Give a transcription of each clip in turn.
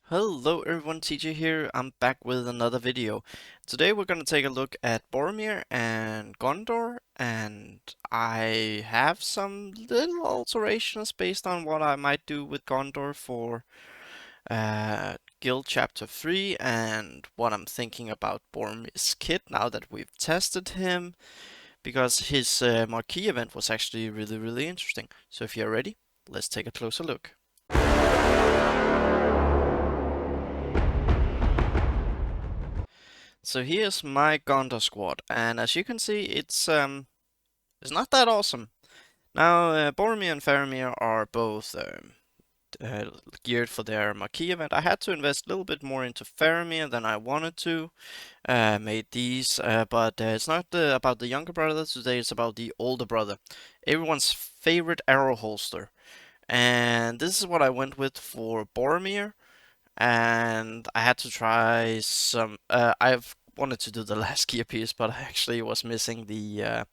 Hello everyone, TJ here. I'm back with another video. Today we're gonna take a look at Boromir and Gondor, and I have some little alterations based on what I might do with Gondor for Guild Chapter 3 and what I'm thinking about Boromir's kit now that we've tested him, because his marquee event was actually really interesting. So if you're ready, let's take a closer look. So here's my Gondor squad, and as you can see, it's not that awesome. Now, Boromir and Faramir are both uh, geared for their Marquee event. I had to invest a little bit more into Faramir than I wanted to. Made these, but it's not about the younger brother today. It's about the older brother, everyone's favorite arrow holster. And this is what I went with for Boromir, and I had to try some. I've wanted to do the last gear piece, but I actually was missing the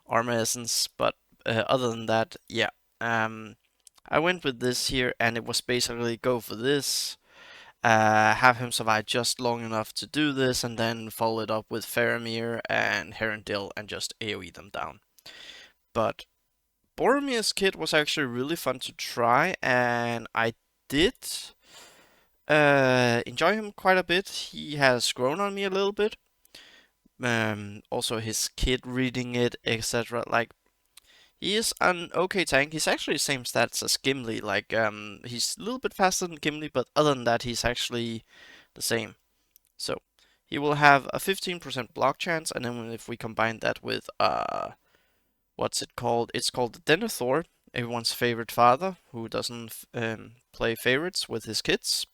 armor essence. But other than that, yeah, I went with this here, and it was basically go for this, have him survive just long enough to do this, and then follow it up with Faramir and Herondil and just AoE them down. But Boromir's kit was actually really fun to try, and I did enjoy him quite a bit. He has grown on me a little bit. Also his kid reading it, etc. Like, he is an okay tank. He's actually the same stats as Gimli. Like, he's a little bit faster than Gimli, but other than that, he's actually the same. So he will have a 15% block chance, and then if we combine that with what's it called? It's called the Denethor, everyone's favorite father, who doesn't play favorites with his kids.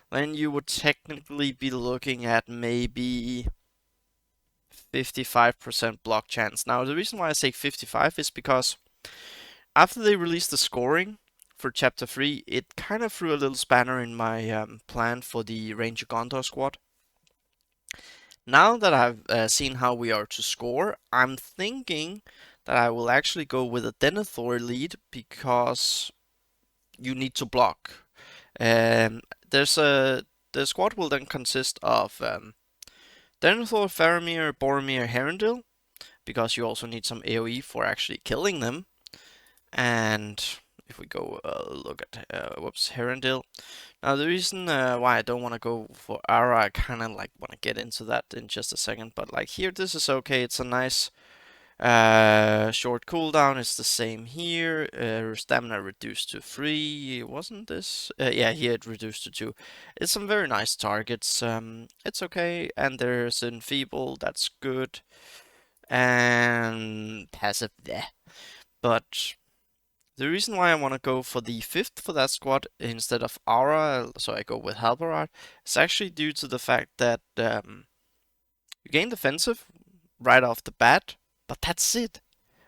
Then you would technically be looking at maybe 55% block chance. Now, the reason why I say 55 is because after they released the scoring for Chapter 3, it kind of threw a little spanner in my plan for the Ranger Gondor squad. Now that I've seen how we are to score, I'm thinking that I will actually go with a Denethor lead because you need to block. Um, there's a The squad will then consist of Denethor, Faramir, Boromir, Herondil, because you also need some AoE for actually killing them. And if we go look at Herondil. Now the reason why I don't want to go for Ara, I kind of like want to get into that in just a second. But like here, this is okay. It's a nice short cooldown. It's the same here. Stamina reduced to 3. Wasn't this? Yeah, here it reduced to 2. It's some very nice targets. It's okay. And there's Enfeeble. That's good. And passive there. But the reason why I want to go for the 5th for that squad instead of Aura, so I go with Halbarad, is actually due to the fact that you gain defensive right off the bat, but that's it.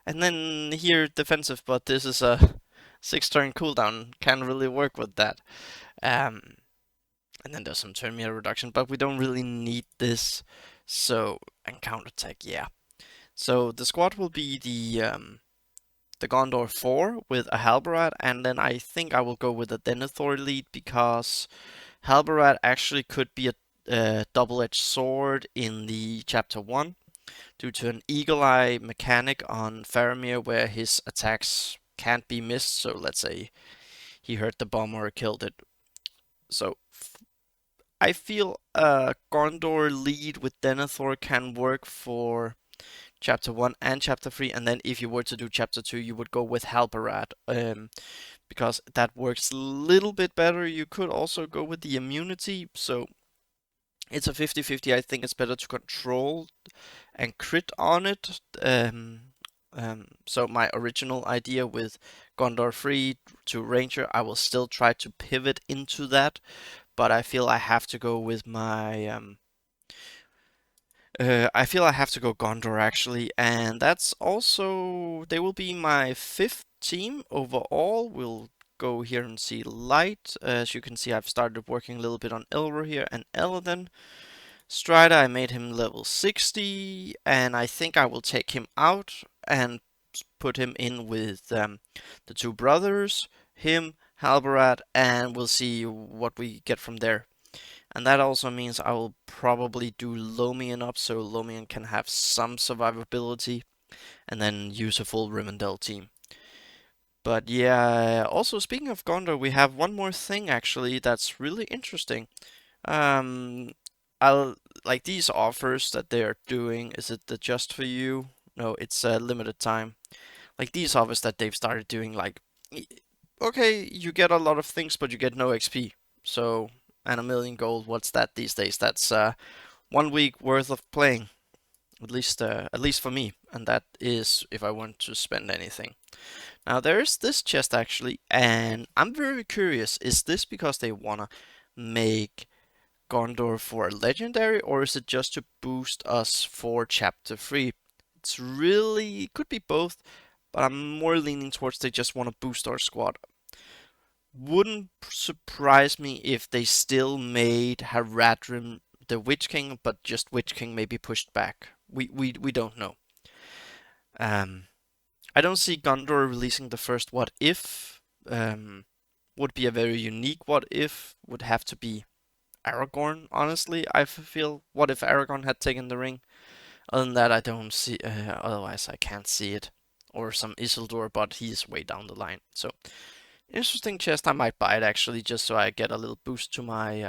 And then here defensive, but this is a 6-turn cooldown. Can't really work with that. Um, and then there's some turn meter reduction, but we don't really need this. So, and counterattack, yeah. So the squad will be the Gondor 4 with a Halbarad, and then I think I will go with a Denethor lead because Halbarad actually could be a double-edged sword in the Chapter 1 due to an Eagle Eye mechanic on Faramir where his attacks can't be missed. So let's say he hurt the bomb or killed it. So I feel a Gondor lead with Denethor can work for Chapter 1 and Chapter 3, and then if you were to do Chapter 2, you would go with Halbarad, because that works a little bit better. You could also go with the immunity, so it's a 50-50. I think it's better to control and crit on it. So my original idea with Gondor 3 to Ranger, I will still try to pivot into that, but I feel I have to go with my I feel I have to go Gondor actually, and that's also they will be my 5th team overall. We'll go here and see light. As you can see, I've started working a little bit on Elro here and Elladan. Strider, I made him level 60, and I think I will take him out and put him in with the two brothers, him, Halbarad, and we'll see what we get from there. And that also means I will probably do Lomian up so Lomian can have some survivability and then use a full Rivendell team. But yeah, also speaking of Gondor, we have one more thing actually that's really interesting. Um, I'll like these offers that they are doing. Is it the just for you? No, it's a limited time. Like these offers that they've started doing, like, okay, you get a lot of things, but you get no XP. So, and a million gold. What's that these days? That's 1 week worth of playing, at least for me, and that is if I want to spend anything. Now there is this chest actually, and I'm very curious. Is this because they wanna make Gondor for a legendary, or is it just to boost us for Chapter 3? It's really, it could be both, but I'm more leaning towards they just want to boost our squad. Wouldn't surprise me if they still made Haradrim the Witch King, but just Witch King maybe pushed back. We don't know. Um, I don't see Gondor releasing the first What If. Would be a very unique What If. Would have to be Aragorn, honestly. I feel, what if Aragorn had taken the ring? Other than that, I don't see. Otherwise, I can't see it. Or some Isildur, but he's way down the line. So interesting chest. I might buy it actually, just so I get a little boost to my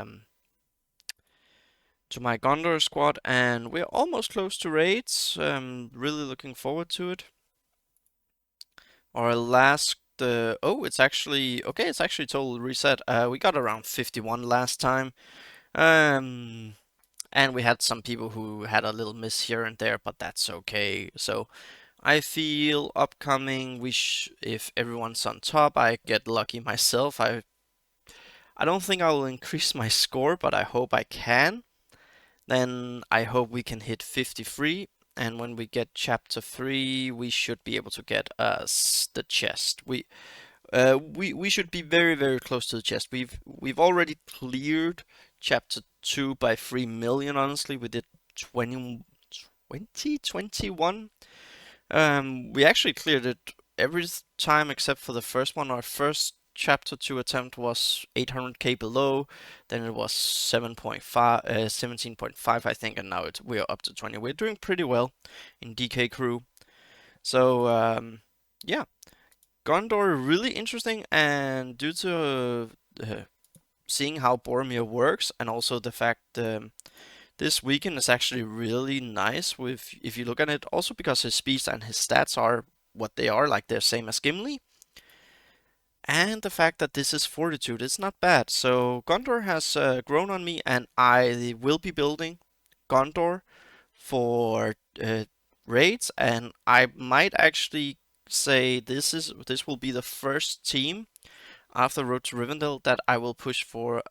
Gondor squad. And we're almost close to raids. Really looking forward to it. Our last. Oh, it's actually okay. It's actually total reset. We got around 51 last time. Um, And we had some people who had a little miss here and there, but that's okay. So I feel upcoming, if everyone's on top, I get lucky myself. I don't think I will increase my score, but I hope I can. Then I hope we can hit 53. And when we get chapter 3, we should be able to get us the chest. We should be very, very close to the chest. We've already cleared chapter 2 by 3 million, honestly. We did 21. We actually cleared it every time except for the first one. Our first chapter 2 attempt was 800k below, then it was 7.5, 17.5 I think, and now we're up to 20. We're doing pretty well in DK crew. So yeah. Gondor really interesting, and due to seeing how Boromir works, and also the fact this weekend is actually really nice with, if you look at it, also because his speeds and his stats are what they are, like they're same as Gimli, and the fact that this is Fortitude, it's not bad. So Gondor has grown on me, and I will be building Gondor for raids, and I might actually say this will be the first team after Road to Rivendell that I will push for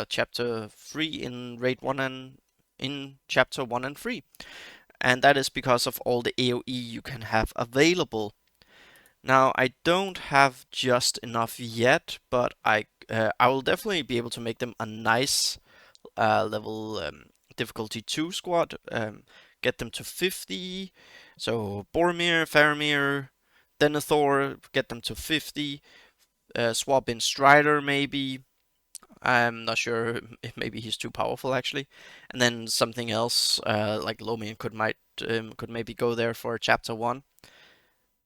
chapter 3 in raid 1 and in chapter 1 and 3. And that is because of all the AoE you can have available. Now I don't have just enough yet, but I will definitely be able to make them a nice level difficulty 2 squad. Get them to 50. So Boromir, Faramir, Denethor, get them to 50. Swap in Strider maybe. I'm not sure if maybe he's too powerful actually. And then something else like Lomian could maybe go there for chapter 1.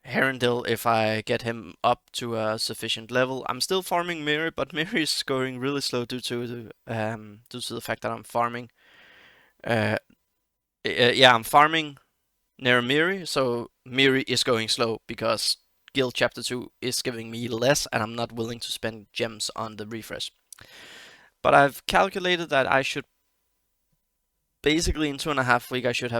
Herondil, if I get him up to a sufficient level. I'm still farming Miri, but Miri is going really slow due to the fact that I'm farming. Yeah, I'm farming near Miri, so Miri is going slow because Guild Chapter 2 is giving me less, and I'm not willing to spend gems on the refresh. But I've calculated that I should basically in 2.5 weeks I should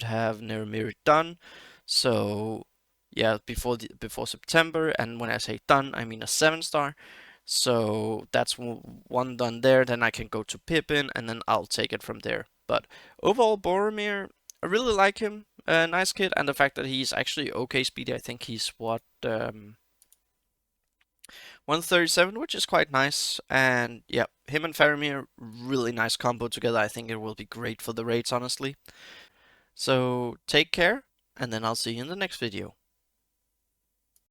have Near Miri done. So yeah, before September, and when I say done, I mean a 7-star. So that's one done there. Then I can go to Pippin, and then I'll take it from there. But overall, Boromir, I really like him. Nice kid, and the fact that he's actually okay speedy. I think he's what 137, which is quite nice. And yeah, him and Faramir, really nice combo together. I think it will be great for the raids, honestly. So take care, and then I'll see you in the next video.